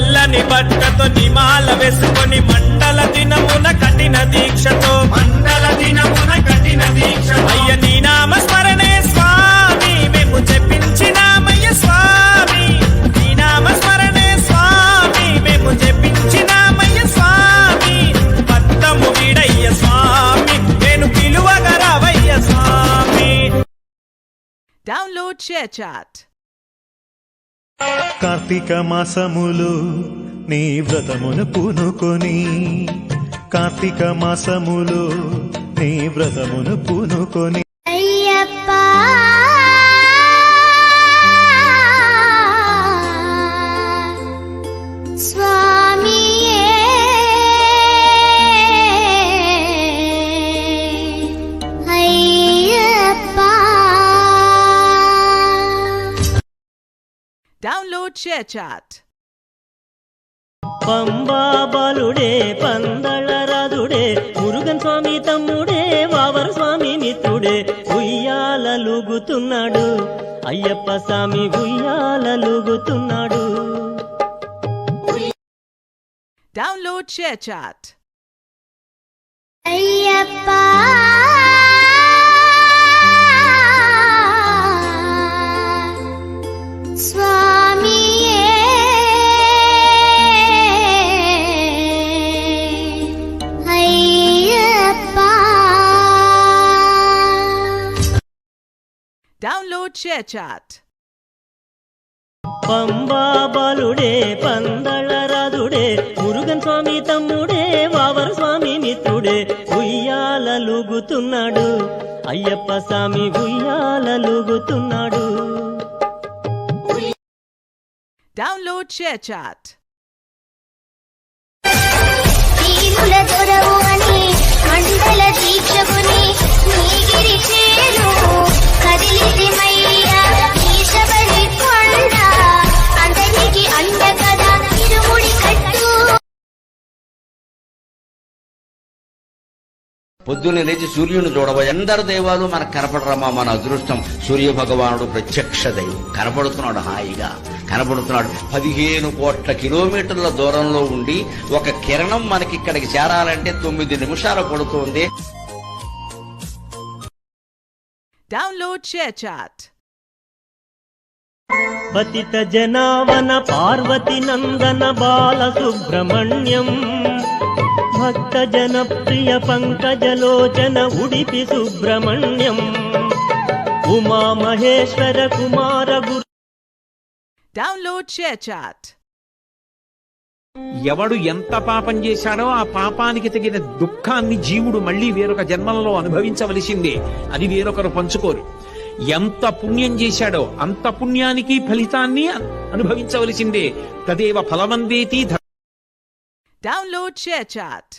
తెల్లని బట్టతో నిమాల వేసుకొని మండల దినమున కఠిన దీక్షతో అయ్య నీ నామ స్మరణే స్వామి మేము జపించినామయ్య స్వామి నీ నామ స్మరణే స్వామి మేము జపించినామయ్య స్వామి పత్తము వీడయ్య స్వామి నేను పిలువగరావయ్య స్వామి. Download ShareChat. కార్తీక మాసములు నీ వ్రతమును పూనుకొని కార్తీక మాసములు నీ వ్రతమును పూనుకొని అయ్యప్ప స్వామియే అయ్యప్ప. Download ShareChat. పంబా బాలుడే పందళరాదుడే మురుగన్ స్వామి తమ్ముడే వావర స్వామి మిత్రుడే ఉయ్యాలలుగుతున్నాడు అయ్యప్ప స్వామి ఉయ్యాలలుగుతున్నాడు. Download ShareChat. అయ్యప్ప స్వామియే అయ్యప్ప. Download ShareChat. పంబా బాలుడే పందళరాదుడే మురుగన్ స్వామి తమ్ముడే వావర స్వామి మిత్రుడే ఉయ్యాలలుగుతున్నాడు అయ్యప్ప స్వామి ఉయ్యాలలుగుతున్నాడు. Download ShareChat. తీరుల దొరవు అని మండల దీక్షకుని నీగిరి చేరు కదిలిదిమయ్యా ఈశబరి కొండ అందరికి అండ కదా ఇరుముడి కట్టు. పొద్దున్నే లేచి సూర్యుని చూడవ ఎందరు దైవాలు మనకు కనపడరమ్మా. మన అదృష్టం సూర్య భగవానుడు ప్రత్యక్ష దైవం కనపడుతున్నాడు, హాయిగా కనపడుతున్నాడు. 15 కోట్ల కిలోమీటర్ల దూరంలో ఉండి ఒక కిరణం మనకి ఇక్కడికి చేరాలంటే 9 నిమిషాలు పడుతుంది. Download ShareChat. పతిత జనావన పార్వతి నందన బాల సుబ్రహ్మణ్యం భక్త జన ప్రియ పంకజలోచన ఉడిపి సుబ్రహ్మణ్యం ఉమా మహేశ్వర కుమార గురు. Download ShareChat. ఎవడు ఎంత పాపం చేశాడో ఆ పాపానికి తగిన దుఃఖాన్ని జీవుడు మళ్లీ వేరొక జన్మలలో అనుభవించవలసిందే. అది వేరొకరు పంచుకోరు. ఎంత పుణ్యం చేశాడో అంత పుణ్యానికి ఫలితాన్ని అనుభవించవలసిందే. తదేవ ఫలమందేతి. Download ShareChat.